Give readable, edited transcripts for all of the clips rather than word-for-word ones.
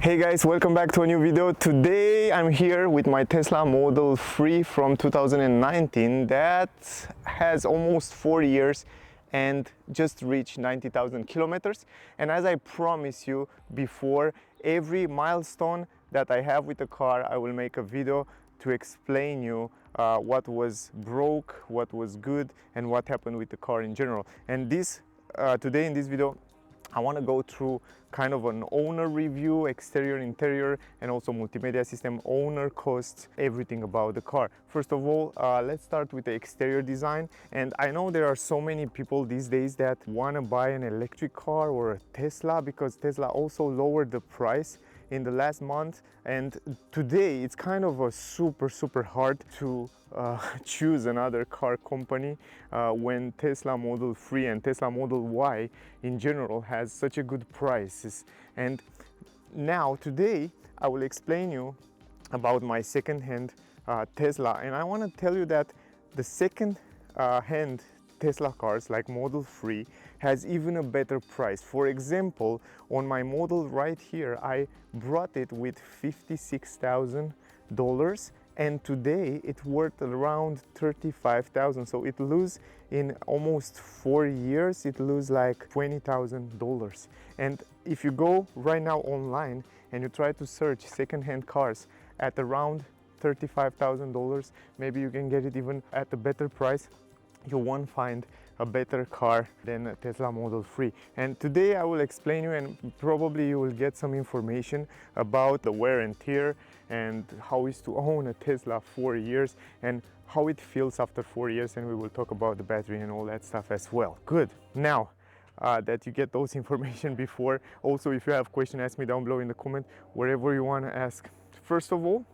Hey guys, welcome back to a new video. Today I'm here with my Tesla Model 3 from 2019 that has almost 4 years and just reached 90,000 kilometers. And as I promised you before, every milestone that I have with the car, I will make a video to explain you what was broke, what was good, and what happened with the car in general. And today in this video, I want to go through kind of an owner review, exterior, interior, and also multimedia system, owner costs, everything about the car. First of all, let's start with the exterior design. And I know there are so many people these days that want to buy an electric car or a Tesla because Tesla also lowered the price in the last month, and today it's kind of a super hard to choose another car company when Tesla Model 3 and Tesla Model Y in general has such a good prices. And now today I will explain you about my second-hand Tesla, and I want to tell you that the second-hand Tesla cars like Model 3 has even a better price. For example, on my model right here, I brought it with $56,000 and today it's worth around $35,000. So it lose in almost 4 years, it lose like $20,000. And if you go right now online and you try to search second-hand cars at around $35,000, maybe you can get it even at a better price. You won't find a better car than a Tesla Model 3. And today I will explain you, and probably you will get some information about the wear and tear and how is to own a Tesla 4 years and how it feels after 4 years, and we will talk about the battery and all that stuff as well. Good. Now that you get those information before, also if you have questions, ask me down below in the comment, wherever you want to ask. First of all,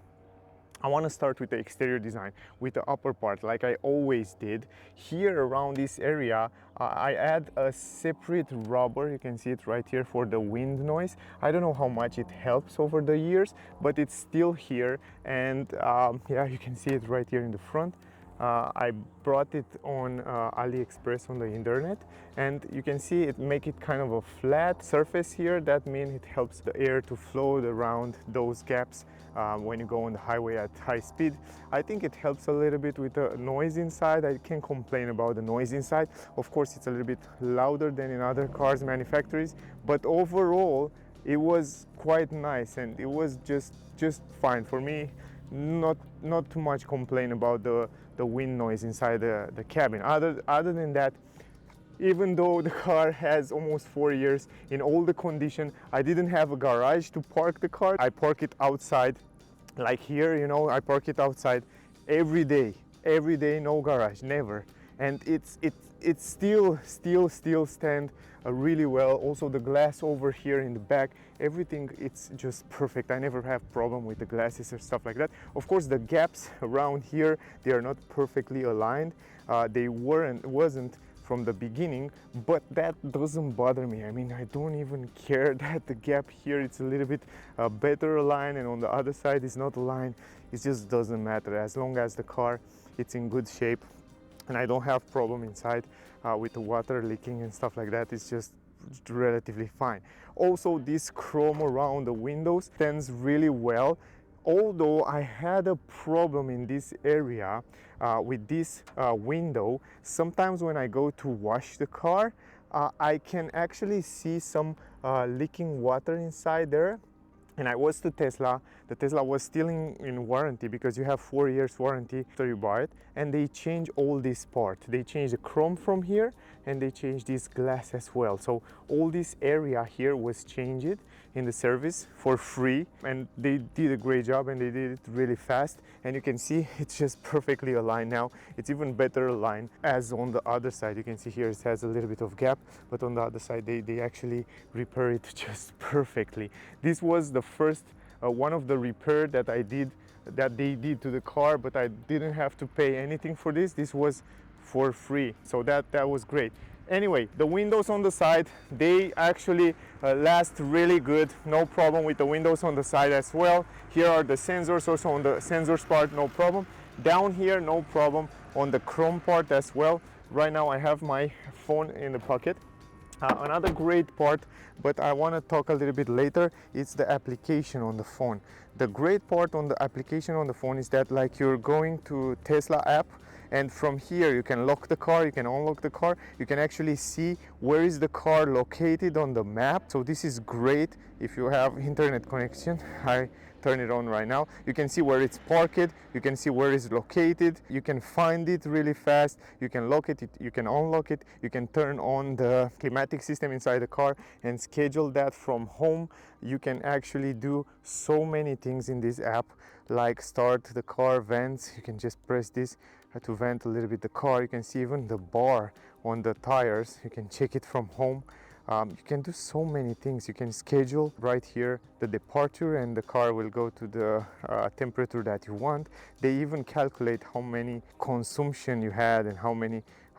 I want to start with the exterior design, with the upper part, like I always did. Here around this area, I add a separate rubber, you can see it right here, for the wind noise. I don't know how much it helps over the years, but it's still here. And yeah, you can see it right here in the front. I brought it on AliExpress on the internet, and you can see it make it kind of a flat surface here. That means it helps the air to flow around those gaps when you go on the highway at high speed. I think it helps a little bit with the noise inside. I can't complain about the noise inside. Of course, it's a little bit louder than in other cars manufacturers, but overall it was quite nice and it was just fine for me. Not too much complain about the wind noise inside the cabin. Other than that, even though the car has almost 4 years in all the condition, I didn't have a garage to park the car. I park it outside, like here, you know, I park it outside every day, no garage, never. And it still stand really well. Also the glass over here in the back, everything, it's just perfect. I never have problem with the glasses or stuff like that. Of course, the gaps around here, they are not perfectly aligned. They wasn't from the beginning, but that doesn't bother me. I mean, I don't even care that the gap here it's a little bit better aligned and on the other side is not aligned. It just doesn't matter as long as the car it's in good shape. And I don't have problem inside with the water leaking and stuff like that. It's just relatively fine. Also, this chrome around the windows stands really well. Although I had a problem in this area with this window, sometimes when I go to wash the car, I can actually see some leaking water inside there. And I was the Tesla was still in warranty, because you have 4 years warranty after you buy it, and they change all this part. They change the chrome from here and they change this glass as well. So all this area here was changed in the service for free, and they did a great job and they did it really fast. And you can see it's just perfectly aligned now. It's even better aligned as on the other side. You can see here it has a little bit of gap, but on the other side they actually repair it just perfectly. This was the first one of the repair that they did to the car, but I didn't have to pay anything for this. This was for free, so that was great. Anyway, the windows on the side, they actually last really good. No problem with the windows on the side as well. Here are the sensors, also on the sensors part, no problem. Down here, no problem on the chrome part as well. Right now I have my phone in the pocket, Another great part, but I want to talk a little bit later, it's the application on the phone. The great part on the application on the phone is that like you're going to Tesla app, and from here you can lock the car, you can unlock the car, you can actually see where is the car located on the map. So this is great if you have internet connection. I turn it on right now. You can see where it's parked, you can see where it's located, you can find it really fast, you can lock it, you can unlock it, you can turn on the climatic system inside the car and schedule that from home. You can actually do so many things in this app, like start the car vents. You can just press this to vent a little bit the car. You can see even the bar on the tires, you can check it from home. You can do so many things. You can schedule right here the departure, and the car will go to the temperature that you want. They even calculate how many consumption you had and how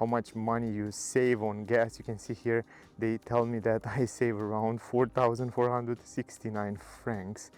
much money you save on gas. You can see here they tell me that I save around 4,469 francs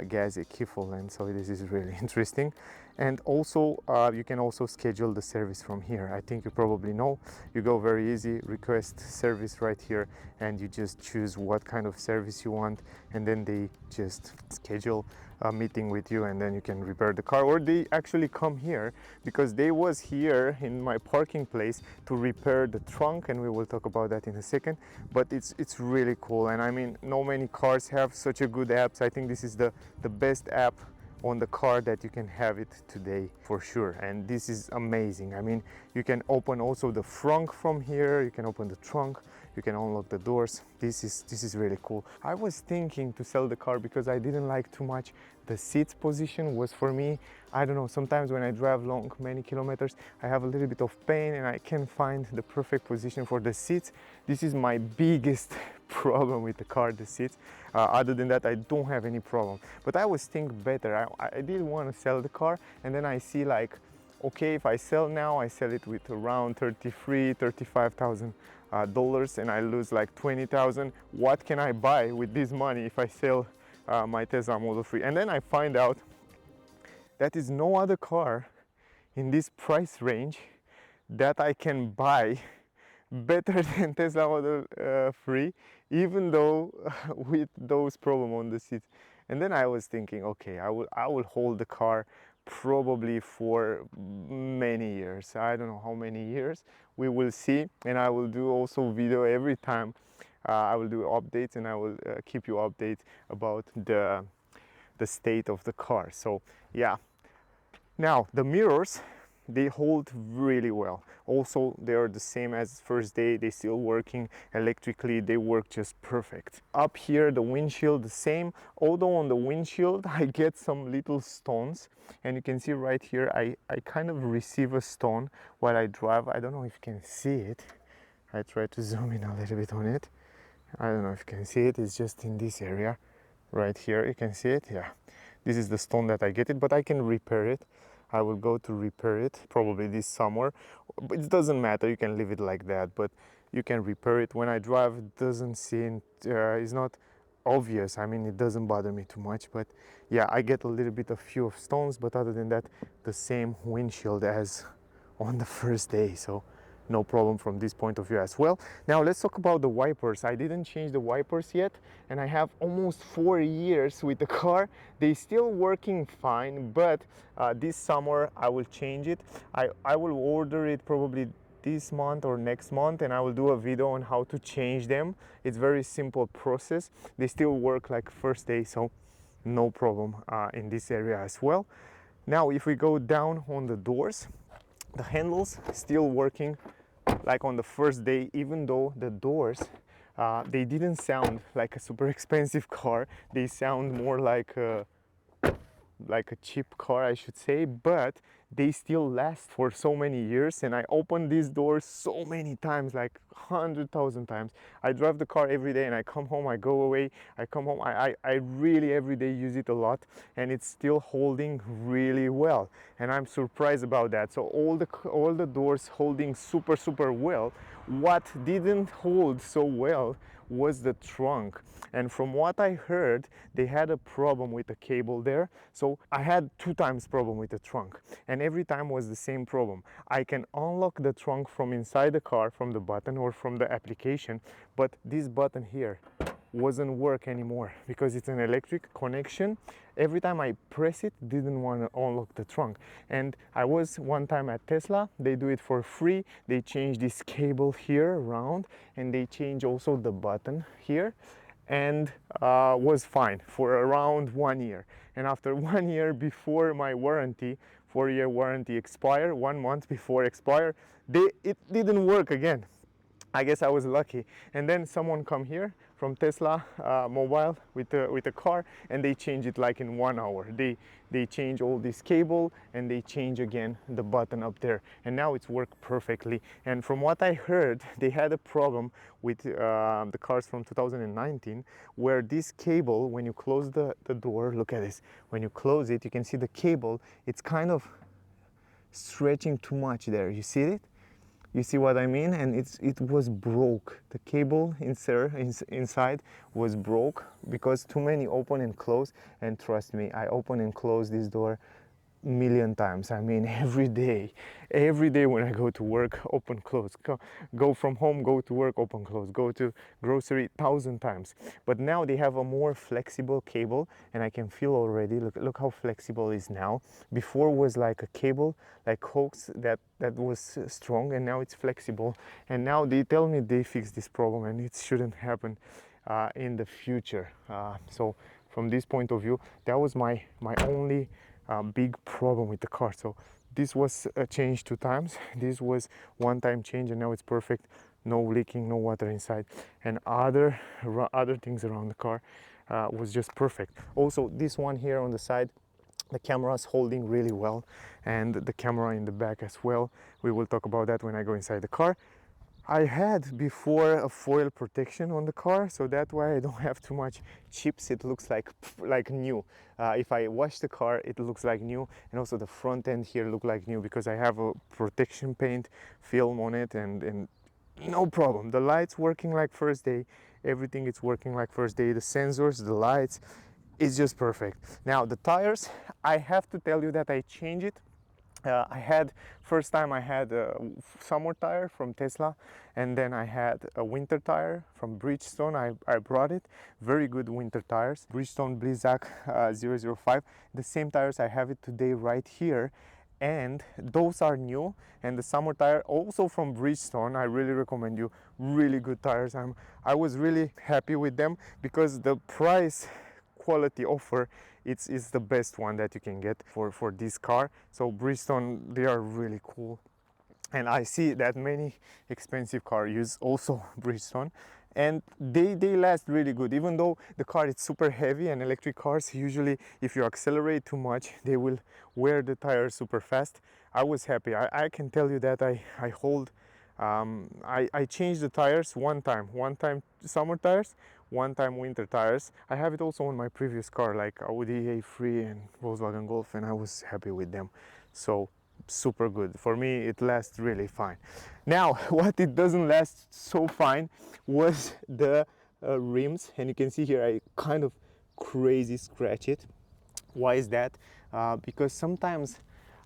gas equivalent. So this is really interesting. And also you can also schedule the service from here. I think you probably know, you go very easy, request service right here, and you just choose what kind of service you want, and then they just schedule a meeting with you, and then you can repair the car. Or they actually come here, because they was here in my parking place to repair the trunk, and we will talk about that in a second. But it's really cool, and I mean, no many cars have such a good apps. I think this is the best app on the car that you can have it today, for sure. And this is amazing. I mean, you can open also the front from here, you can open the trunk, you can unlock the doors. This is really cool. I was thinking to sell the car because I didn't like too much the seats position. Was for me, I don't know, sometimes when I drive long many kilometers I have a little bit of pain and I can't find the perfect position for the seats. This is my biggest problem with the car, the seats. Other than that, I don't have any problem. But I was thinking better. I didn't want to sell the car, and then I see like, okay, if I sell now, I sell it with around $35,000 and I lose like 20,000. What can I buy with this money if I sell my Tesla Model 3? And then I find out that is no other car in this price range that I can buy better than Tesla Model 3, even though with those problems on the seats. And then I was thinking, okay, I will hold the car probably for many years. I don't know how many years, we will see. And I will do also video every time. I will do updates, and I will keep you updates about the state of the car. So yeah. Now the mirrors, they hold really well. Also, they are the same as first day. They still working electrically. They work just perfect. Up here, the windshield, the same. Although on the windshield, I get some little stones. And you can see right here, I kind of receive a stone while I drive. I don't know if you can see it. I try to zoom in a little bit on it. I don't know if you can see it. It's just in this area right here. You can see it. Yeah. This is the stone that I get it, but I can repair it. I will go to repair it probably this summer. But it doesn't matter, you can leave it like that, but you can repair it. When I drive, it doesn't seem, it's not obvious. I mean, it doesn't bother me too much, but yeah, I get a little bit of few of stones, but other than that, the same windshield as on the first day. So no problem from this point of view as well. Now let's talk about the wipers. I didn't change the wipers yet, and I have almost 4 years with the car. They still working fine, but this summer I will change it. I will order it probably this month or next month, and I will do a video on how to change them. It's very simple process. They still work like first day, so no problem in this area as well. Now if we go down on the doors, the handles still working like on the first day, even though the doors they didn't sound like a super expensive car. They sound more like a cheap car, I should say, but they still last for so many years. And I opened these doors so many times, like 100,000 times. I drive the car every day, and I come home, I go away, I come home. I really every day use it a lot, and it's still holding really well, and I'm surprised about that. So all the doors holding super well. What didn't hold so well was the trunk. And from what I heard, they had a problem with the cable there. So I had 2 times problem with the trunk, and every time was the same problem. I can unlock the trunk from inside the car, from the button or from the application, but this button here wasn't work anymore because it's an electric connection. Every time I press it, didn't want to unlock the trunk. And I was one time at Tesla, they do it for free. They change this cable here around, and they change also the button here, and was fine for around 1 year. And after 1 year, before my warranty, 4-year warranty expire, 1 month before expire, it didn't work again. I guess I was lucky. And then someone come here from Tesla mobile with a car, and they change it like in 1 hour. They change all this cable, and they change again the button up there, and now it's worked perfectly. And from what I heard, they had a problem with the cars from 2019, where this cable, when you close the door, look at this, when you close it, you can see the cable, it's kind of stretching too much there. You see it? You see what I mean? And it was broke. The cable inside was broke because too many open and close. And trust me, I open and close this door million times. I mean, every day when I go to work, open close, go from home, go to work, open close, go to grocery, 1,000 times. But now they have a more flexible cable, and I can feel already, look how flexible it is now. Before was like a cable, like coax, that was strong, and now it's flexible. And now they tell me they fixed this problem, and it shouldn't happen in the future. So from this point of view, that was my only big problem with the car. So this was a change 2 times. This was 1 time change, and now it's perfect. No leaking, no water inside, and other things around the car was just perfect. Also, this one here on the side, the camera is holding really well, and the camera in the back as well. We will talk about that when I go inside the car. I had before a foil protection on the car, so that's why I don't have too much chips. It looks like new. If I wash the car, it looks like new, and also the front end here look like new because I have a protection paint film on it, and no problem. The lights working like first day, everything is working like first day. The sensors, the lights, it's just perfect. Now the tires, I have to tell you that I changed it. First time I had a summer tire from Tesla, and then I had a winter tire from Bridgestone. I brought it, very good winter tires, Bridgestone Blizzak 005. The same tires I have it today right here, and those are new. And the summer tire also from Bridgestone, I really recommend you, really good tires. I was really happy with them because the price quality offer, it's the best one that you can get for this car. So Bridgestone, they are really cool, and I see that many expensive cars use also Bridgestone, and they last really good. Even though the car is super heavy, and electric cars usually, if you accelerate too much, they will wear the tires super fast. I was happy. I can tell you that I hold I changed the tires 1 time summer tires, 1 time winter tires. I have it also on my previous car, like Audi A3 and Volkswagen Golf, and I was happy with them. So super good. For me, it lasts really fine. Now, what it doesn't last so fine was the rims, and you can see here I kind of crazy scratch it. Why is that? Because sometimes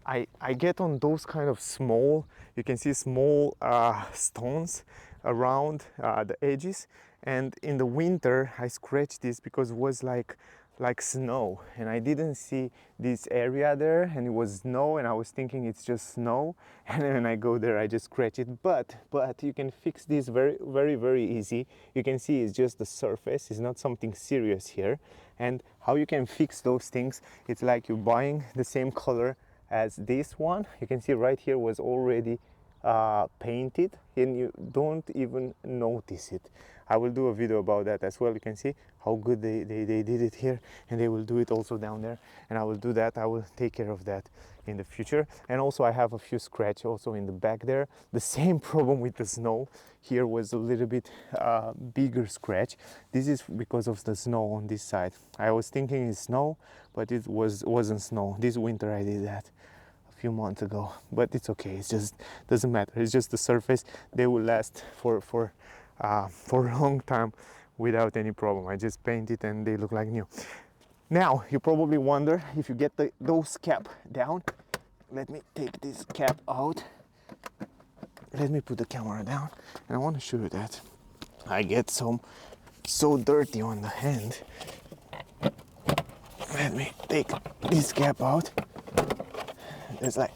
I get on those kind of small, you can see small stones around the edges, and in the winter I scratched this because it was like snow, and I didn't see this area there, and it was snow, and I was thinking it's just snow, and then when I go there I just scratch it. But you can fix this very easy. You can see it's just the surface, it's not something serious here. And how you can fix those things, it's like you're buying the same color as this one. You can see right here was already painted, and you don't even notice it. I will do a video about that as well. You can see how good they did it here, and they will do it also down there, and I will do that. I will take care of that in the future. And also I have a few scratch also in the back there. The same problem with the snow. Here was a little bit bigger scratch. This is because of the snow on this side. I was thinking it's snow, but it wasn't snow. This winter I did that a few months ago, but it's okay. It's just doesn't matter. It's just the surface. They will last for for a long time without any problem. I just paint it and they look like new. Now you probably wonder, if you get those cap down, let me take this cap out. Let me put the camera down, and I want to show you that I get so dirty on the hand. Let me take this cap out. It's like,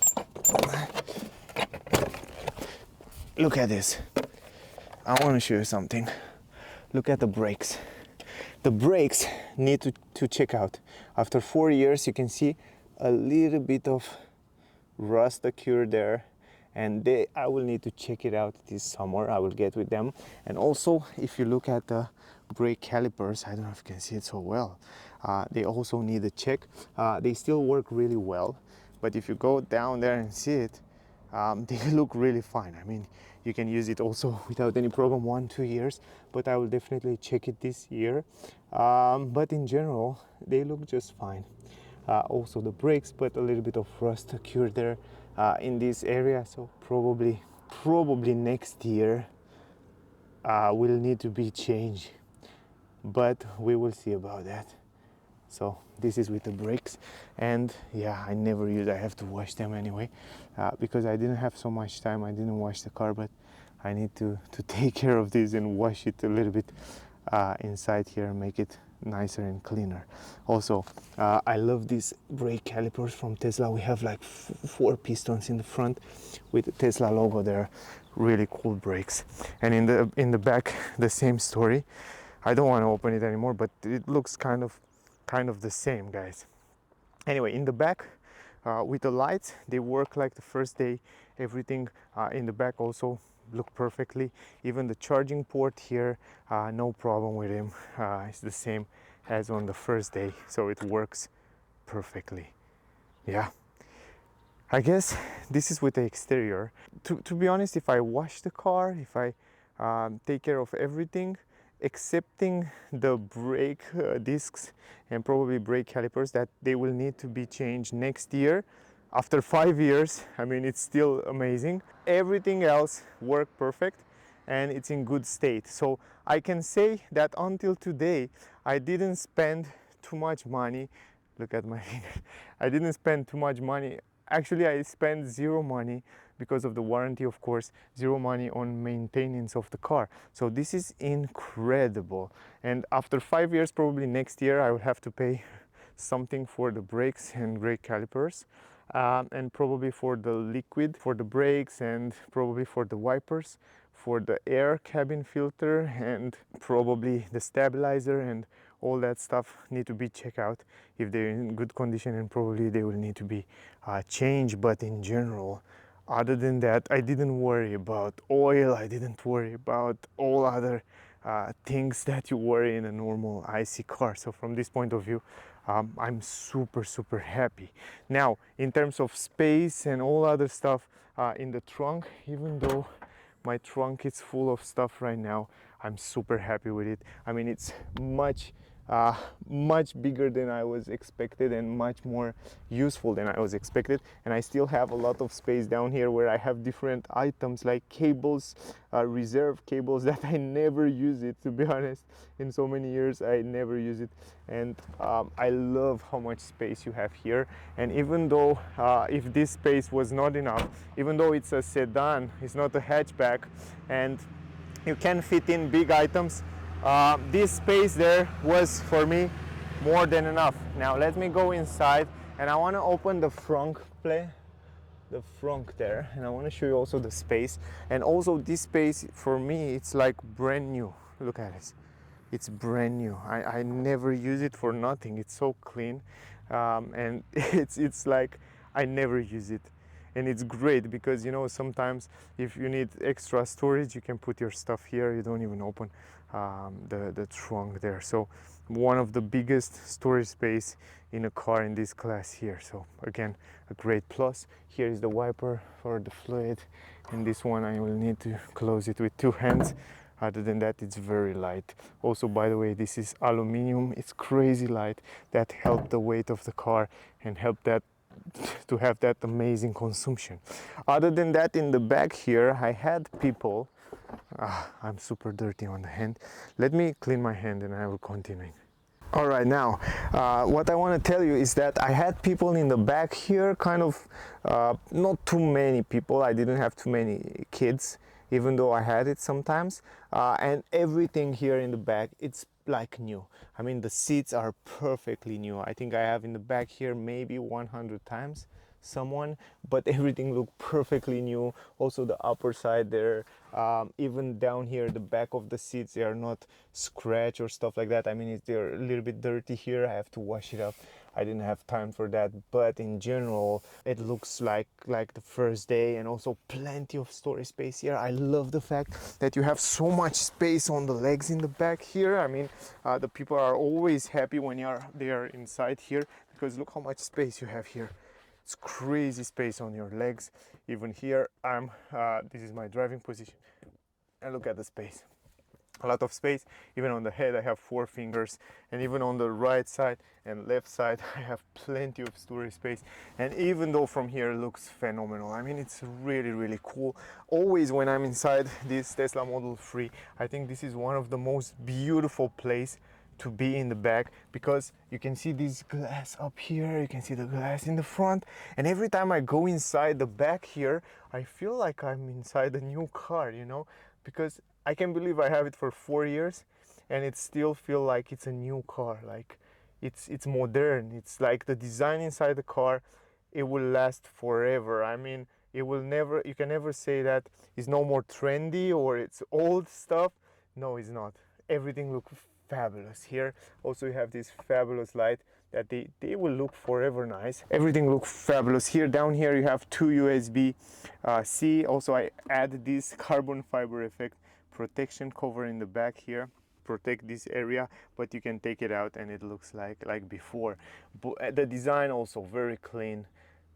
look at this. I want to show you something. Look at the brakes. The brakes need to check out. After 4 years, you can see a little bit of rust occurred there, and I will need to check it out this summer. I will get with them. And also, if you look at the brake calipers, I don't know if you can see it so well, they also need a check. They still work really well, but if you go down there and see it, they look really fine. I mean, you can use it also without any problem 1-2 years, but I will definitely check it this year. But in general, they look just fine. Also the brakes, but a little bit of rust occurred there in this area, so probably next year will need to be changed, but we will see about that. So this is with the brakes, and yeah, I never use, I have to wash them anyway, because I didn't have so much time. I didn't wash the car, but I need to take care of this and wash it a little bit inside here and make it nicer and cleaner. Also, I love these brake calipers from Tesla. We have like 4 pistons in the front with the Tesla logo there. Really cool brakes. And in the back, the same story. I don't want to open it anymore, but it looks kind of the same, guys. Anyway, in the back, with the lights, they work like the first day. Everything in the back also look perfectly. Even the charging port here, no problem with him. It's the same as on the first day, so it works perfectly. Yeah, I guess this is with the exterior. To be honest, if I wash the car, if I take care of everything, excepting the brake discs and probably brake calipers that they will need to be changed next year. After 5 years, I mean, it's still amazing. Everything else worked perfect and it's in good state. So I can say that until today, I didn't spend too much money. Look at my finger. I didn't spend too much money. Actually, I spent zero money because of the warranty, of course, zero money on maintenance of the car. So this is incredible. And after 5 years, probably next year, I will have to pay something for the brakes and brake calipers, and probably for the liquid for the brakes, and probably for the wipers, for the air cabin filter, and probably the stabilizer, and all that stuff need to be checked out if they're in good condition, and probably they will need to be changed. But in general, other than that, I didn't worry about oil. I didn't worry about all other things that you worry in a normal IC car. So from this point of view, I'm super happy. Now, in terms of space and all other stuff in the trunk, even though my trunk is full of stuff right now, I'm super happy with it. I mean, it's much bigger than I was expected and much more useful than I was expected. And I still have a lot of space down here where I have different items like cables, reserve cables that I never use it, to be honest. In so many years, I never use it. And I love how much space you have here. And even though if this space was not enough, even though it's a sedan, it's not a hatchback, and you can fit in big items, this space there was for me more than enough. Now let me go inside, and I want to open the front plate, the front there, and I want to show you also the space. And also this space for me, it's like brand new. Look at this, it's brand new. I never use it for nothing. It's so clean, and it's like I never use it. And it's great because, you know, sometimes if you need extra storage, you can put your stuff here. You don't even open the trunk there. So one of the biggest storage space in a car in this class here. So again, a great plus. Here is the wiper for the fluid, and this one I will need to close it with 2 hands. Other than that, it's very light. Also, by the way, this is aluminum. It's crazy light. That helped the weight of the car and helped that to have that amazing consumption. Other than that, in the back here, I had people I'm super dirty on the hand. Let me clean my hand and I will continue. All right, now what I want to tell you is that I had people in the back here, kind of not too many people. I didn't have too many kids, even though I had it sometimes. And everything here in the back, it's like new. I mean, the seats are perfectly new. I think I have in the back here maybe 100 times someone, but everything looked perfectly new. Also the upper side there, even down here the back of the seats, they are not scratch or stuff like that. I mean, they're a little bit dirty here. I have to wash it up. I didn't have time for that, but in general it looks like the first day. And also plenty of storage space here. I love the fact that you have so much space on the legs in the back here. I mean, the people are always happy when they are inside here, because look how much space you have here. It's crazy space on your legs. Even here, this is my driving position, and look at the space. A lot of space. Even on the head I have 4 fingers, and even on the right side and left side I have plenty of storage space. And even though from here it looks phenomenal, I mean, it's really cool. Always when I'm inside this Tesla Model 3, I think this is one of the most beautiful place to be in the back, because you can see this glass up here, you can see the glass in the front, and every time I go inside the back here I feel like I'm inside a new car, you know, because I can believe I have it for 4 years and it still feel like it's a new car. Like it's modern. It's like the design inside the car, it will last forever. I mean, it will never, you can never say that it's no more trendy or it's old stuff. No, it's not. Everything looks fabulous here. Also, you have this fabulous light that they will look forever nice. Everything looks fabulous here. Down here you have 2 USB C. Also, I add this carbon fiber effect protection cover in the back here, protect this area, but you can take it out and it looks like before. But the design also very clean,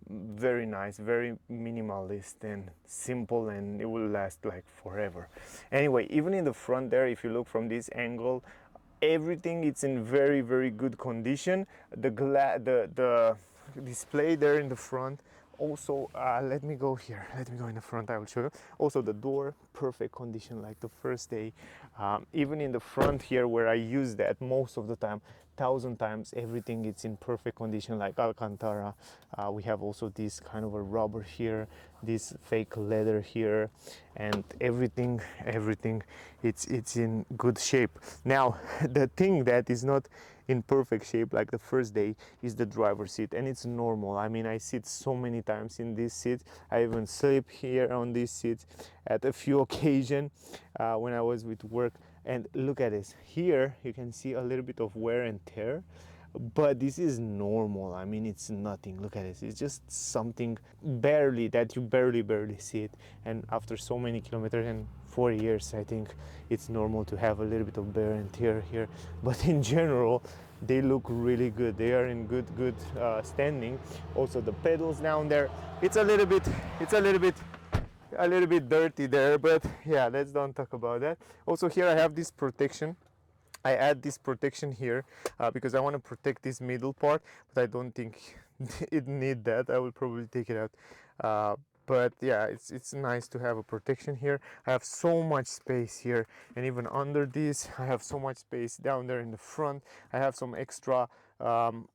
very nice, very minimalist and simple, and it will last like forever. Anyway, even in the front there, if you look from this angle, everything it's in very good condition. The display there in the front also, let me go here, let me go in the front, I will show you. Also the door, perfect condition like the first day. Even in the front here where I use that most of the time, 1,000 times, everything it's in perfect condition like Alcantara. We have also this kind of a rubber here, this fake leather here, and everything it's in good shape. Now the thing that is not in perfect shape like the first day is the driver's seat, and it's normal. I mean, I sit so many times in this seat. I even sleep here on this seat at a few occasions when I was with work. And look at this here, you can see a little bit of wear and tear, but this is normal. I mean, it's nothing. Look at this, it's just something barely that you barely see it. And after so many kilometers and 4 years, I think it's normal to have a little bit of wear and tear here, but in general they look really good. They are in good standing. Also the pedals down there, it's a little bit dirty there, but yeah, let's don't talk about that. Also here I have this protection. I add this protection here because I want to protect this middle part, but I don't think it need that. I will probably take it out. But yeah, it's nice to have a protection here. I have so much space here, and even under this I have so much space down there in the front. I have some extra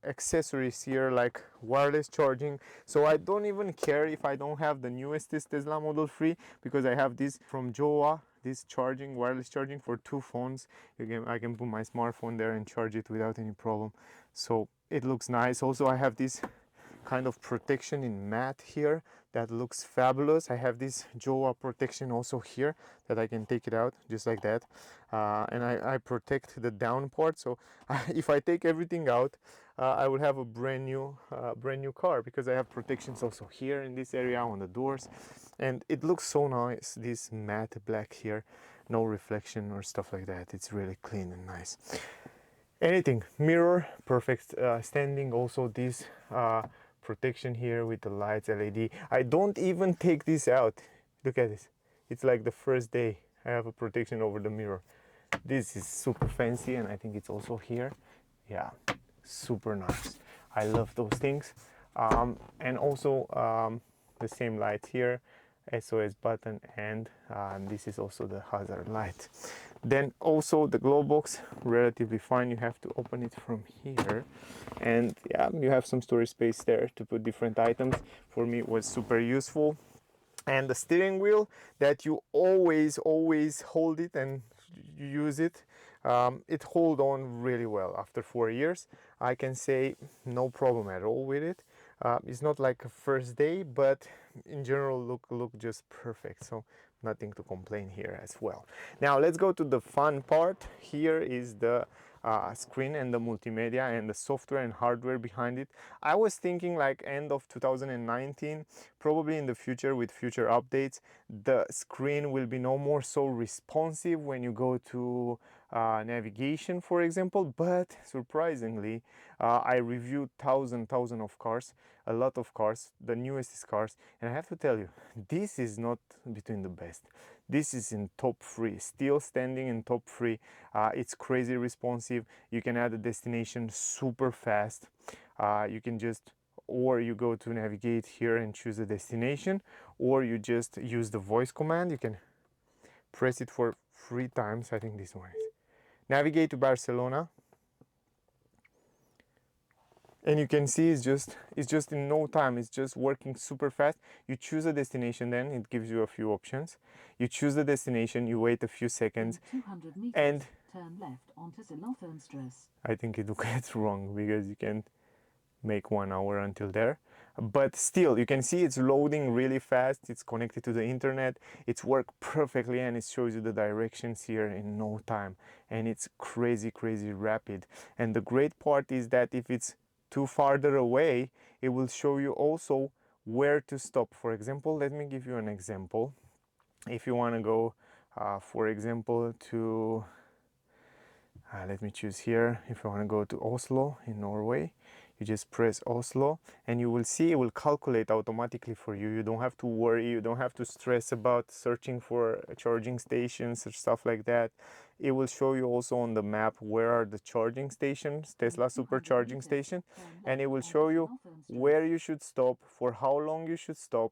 accessories here like wireless charging, so I don't even care if I don't have the newest Tesla Model 3, because I have this from Joa, this wireless charging for 2 phones. I can put my smartphone there and charge it without any problem, so it looks nice. Also, I have this kind of protection in matte here that looks fabulous. I have this Joa protection also here that I can take it out just like that, and I protect the down part. So if I take everything out, I will have a brand new car, because I have protections also here in this area on the doors, and it looks so nice. This matte black here, no reflection or stuff like that. It's really clean and nice. Anything mirror, perfect standing. Also this protection here with the lights, LED. I don't even take this out. Look at this, it's like the first day I have a protection over the mirror. This is super fancy, and I think it's also here. Yeah, super nice. I love those things. And also the same light here, SOS button, and this is also the hazard light. Then also the glove box, relatively fine. You have to open it from here, and yeah, you have some storage space there to put different items. For me, it was super useful. And the steering wheel, that you always hold it and use it. It hold on really well after 4 years. I can say no problem at all with it. It's not like a first day, but in general look just perfect, so nothing to complain here as well. Now let's go to the fun part. Here is the screen and the multimedia and the software and hardware behind it. I was thinking like end of 2019, probably in the future with future updates, the screen will be no more so responsive when you go to navigation, for example. But surprisingly, I reviewed thousand of cars, a lot of cars, the newest cars, and I have to tell you, this is not between the best. This is in top 3, still standing in top 3. It's crazy responsive. You can add a destination super fast. You can just, or you go to navigate here and choose a destination, or you just use the voice command. You can press it for 3 times. I think this one is navigate to Barcelona, and you can see it's just in no time. It's just working super fast. You choose a destination, then it gives you a few options. You choose the destination, you wait a few seconds, 200 meters, and turn left onto Silofernstrasse. I think it gets wrong because you can't make 1 hour until there, but still you can see it's loading really fast. It's connected to the internet, it's worked perfectly, and it shows you the directions here in no time, and it's crazy rapid. And the great part is that if it's too farther away, it will show you also where to stop. For example, let me give you an example. If you want to go for example to let me choose here. If you want to go to Oslo in Norway, you just press Oslo, and you will see it will calculate automatically for you. You don't have to worry, you don't have to stress about searching for charging stations or stuff like that. It will show you also on the map where are the charging stations, Tesla supercharging station, and it will show you where you should stop, for how long you should stop,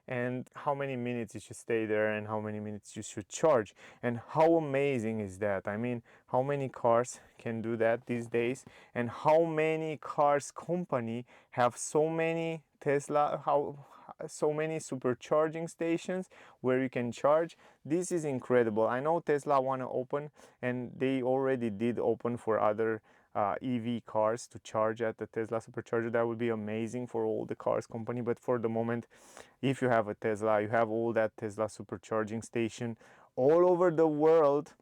and how many minutes you should stay there, and how many minutes you should charge. And how amazing is that? I mean, how many cars can do that these days, and how many cars company have so many Tesla, how so many supercharging stations where you can charge. This is incredible. I know Tesla want to open, and they already did open for other EV cars to charge at the Tesla supercharger. That would be amazing for all the cars company. But for the moment, if you have a Tesla, you have all that Tesla supercharging station all over the world,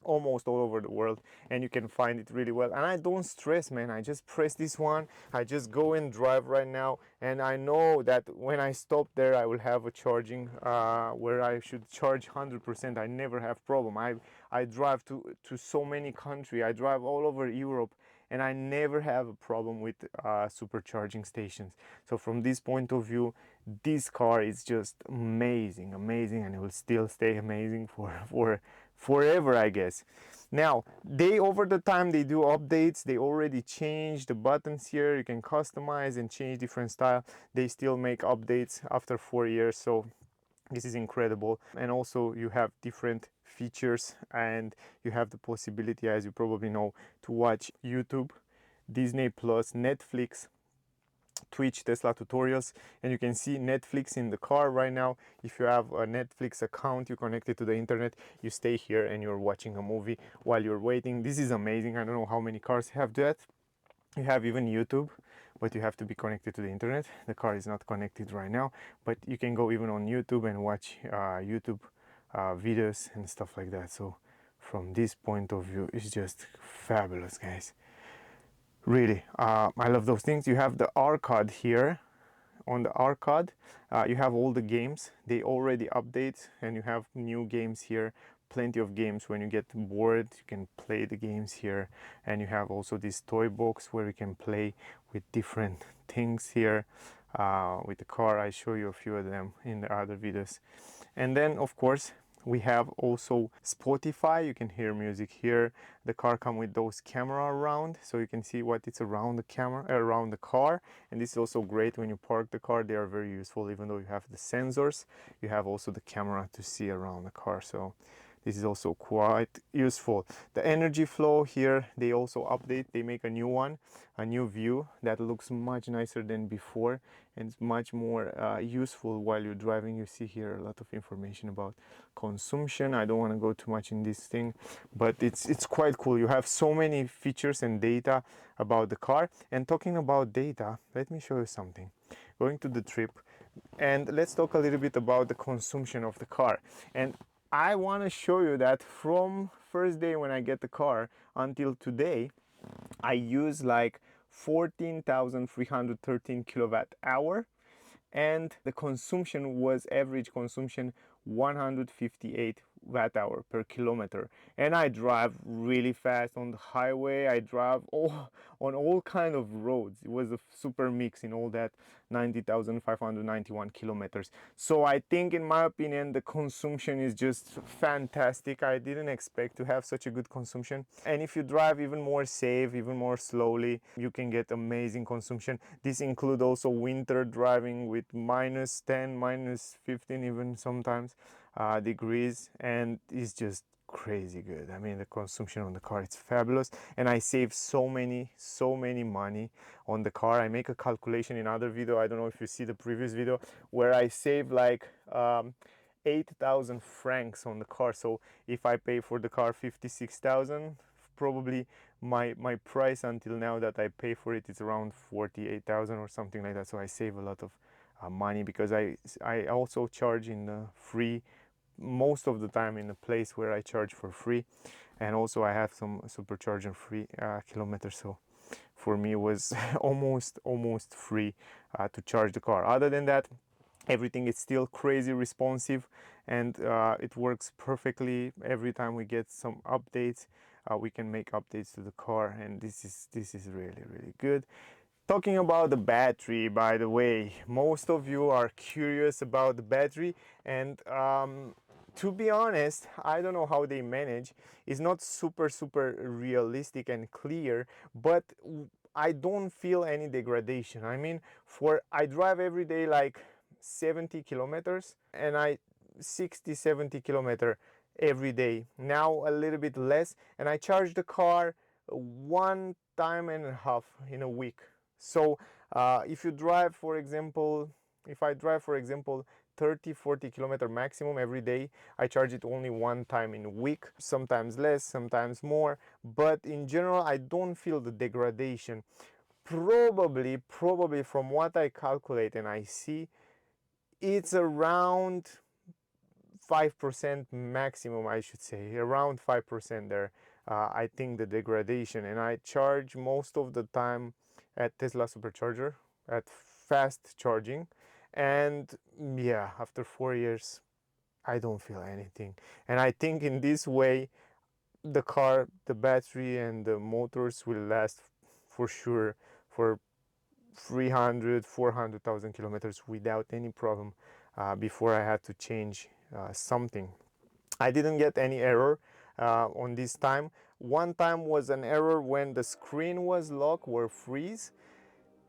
almost all over the world, and you can find it really well. And I don't stress, man. I just press this one, I just go and drive right now, and I know that when I stop there I will have a charging where I should charge 100%. I never have problem. I drive to so many countries. I drive all over Europe, and I never have a problem with supercharging stations. So from this point of view, this car is just amazing, and it will still stay amazing for forever, I guess. Now, they over the time they do updates. They already changed the buttons here. You can customize and change different style. They still make updates after 4 years, so this is incredible. And also you have different features, and you have the possibility, as you probably know, to watch YouTube, Disney Plus, Netflix, Twitch, Tesla tutorials, and you can see Netflix in the car right now. If you have a Netflix account, you connect it to the internet, you stay here and you're watching a movie while you're waiting. This is amazing. I don't know how many cars have that. You have even YouTube, but you have to be connected to the internet. The car is not connected right now, but you can go even on YouTube and watch YouTube videos and stuff like that. So from this point of view, it's just fabulous, guys. Really, I love those things. You have the arcade here. On the arcade, you have all the games. They already update, and you have new games here. Plenty of games. When you get bored, you can play the games here. And you have also this toy box where you can play with different things here. With the car, I show you a few of them in the other videos. And then, of course, We have also Spotify. You can hear music here. The car comes with those camera around, so you can see what it's around the camera, around the car. And this is also great when you park the car. They are very useful. Even though you have the sensors, you have also the camera to see around the car. So this is also quite useful. The energy flow here, they also update. They make a new one, a new view that looks much nicer than before, and it's much more useful while you're driving. You see here a lot of information about consumption. I don't want to go too much in this thing, but it's quite cool. You have so many features and data about the car. And talking about data, let me show you something. Going to the trip, and let's talk a little bit about the consumption of the car. And I want to show you that from first day when I get the car until today, I use like 14,313 kilowatt hour, and the consumption was average consumption 158 watt hour per kilometer. And I drive really fast on the highway. I drive on all kind of roads. It was a super mix in all that 90,591 kilometers. So I think, in my opinion, the consumption is just fantastic. I didn't expect to have such a good consumption. And if you drive even more safe, even more slowly, you can get amazing consumption. This includes also winter driving with -10, -15 even sometimes degrees, and it's just crazy good. I mean, the consumption on the car, it's fabulous, and I save so many money on the car. I make a calculation in other video. I don't know if you see the previous video, where I save like 8,000 francs on the car. So if I pay for the car 56,000, probably my price until now that I pay for it is around 48,000 or something like that. So I save a lot of money, because I also charge in the free most of the time in a place where I charge for free, and also I have some supercharger free kilometers. So for me it was almost free to charge the car. Other than that, everything is still crazy responsive, and it works perfectly. Every time we get some updates, we can make updates to the car, and this is really good. Talking about the battery, by the way, most of you are curious about the battery, and to be honest, I don't know how they manage. It's not super realistic and clear, but I don't feel any degradation. I mean, I drive every day like 70 kilometers, and I 60-70 kilometer every day. Now a little bit less, and I charge the car 1.5 times in a week. So if you drive, for example, if I drive, for example, 30-40 kilometer maximum every day, I charge it only 1 time in a week, sometimes less, sometimes more, but in general I don't feel the degradation. Probably from what I calculate and I see, it's around 5% maximum, I should say, around 5% there. I think the degradation, and I charge most of the time at Tesla supercharger, at fast charging, and yeah, after 4 years I don't feel anything. And I think in this way the car, the battery and the motors will last for sure for 300-400,000 kilometers without any problem before I had to change something. I didn't get any error on this time. One time was an error when the screen was locked or freeze,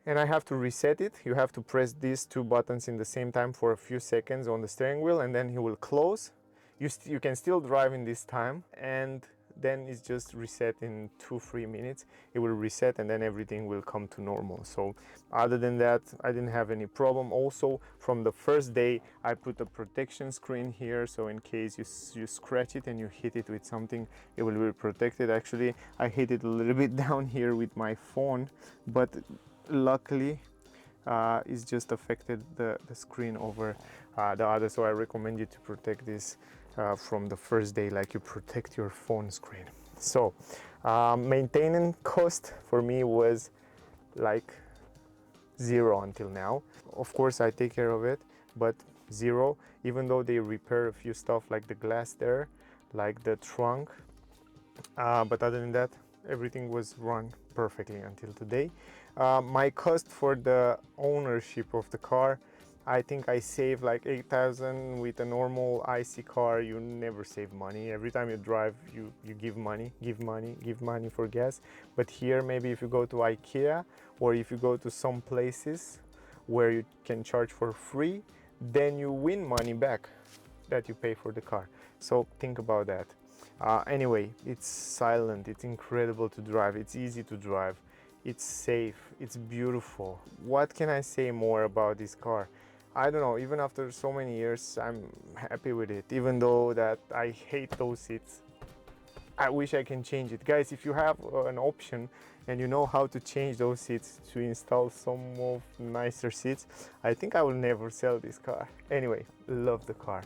and I have to reset it. You have to press these two buttons in the same time for a few seconds on the steering wheel, and then it will close. You can still drive in this time, and then it's just reset in 2-3 minutes. It will reset, and then everything will come to normal. So other than that, I didn't have any problem. Also, from the first day, I put a protection screen here, so in case you scratch it and you hit it with something, it will be protected. Actually, I hit it a little bit down here with my phone, but luckily it's just affected the screen over the other. So I recommend you to protect this from the first day, like you protect your phone screen. So maintenance cost for me was like 0 until now. Of course I take care of it, but 0, even though they repair a few stuff like the glass there, like the trunk, but other than that, everything was run perfectly until today. My cost for the ownership of the car I think I save like 8,000. With a normal IC car, you never save money. Every time you drive, you give money, give money for gas. But here, maybe if you go to IKEA or if you go to some places where you can charge for free, then you win money back that you pay for the car. So think about that. Anyway, it's silent, it's incredible to drive, it's easy to drive, it's safe, it's beautiful. What can I say more about this car? I don't know, even after so many years, I'm happy with it, even though that I hate those seats. I wish I can change it. Guys, if you have an option and you know how to change those seats to install some of nicer seats, I think I will never sell this car. Anyway, love the car.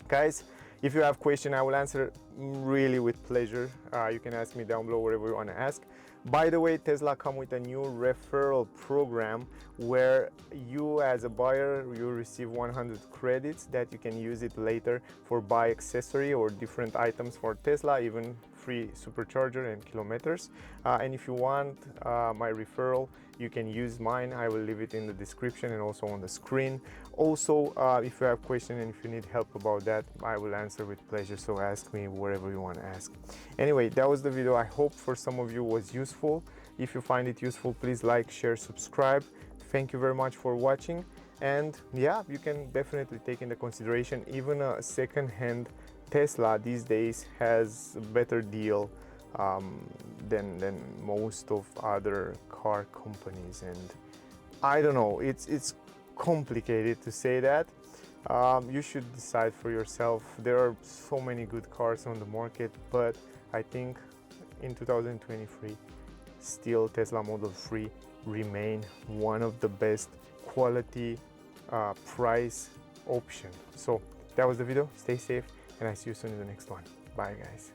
Guys, if you have questions, I will answer really with pleasure. You can ask me down below wherever you want to ask. By the way, Tesla come with a new referral program where you as a buyer, you receive 100 credits that you can use it later for buy accessory or different items for Tesla, even free supercharger and kilometers. And if you want my referral, you can use mine. I will leave it in the description and also on the screen. Also, if you have questions and if you need help about that, I will answer with pleasure. So ask me wherever you want to ask. Anyway, that was the video. I hope for some of you was useful. If you find it useful, please like, share, subscribe. Thank you very much for watching. And yeah, you can definitely take into consideration even a second-hand Tesla these days has a better deal than most of other car companies. And I don't know, it's complicated to say that. You should decide for yourself. There are so many good cars on the market, but I think in 2023 still Tesla Model 3 remain one of the best quality price option. So that was the video. Stay safe and I see you soon in the next one. Bye guys.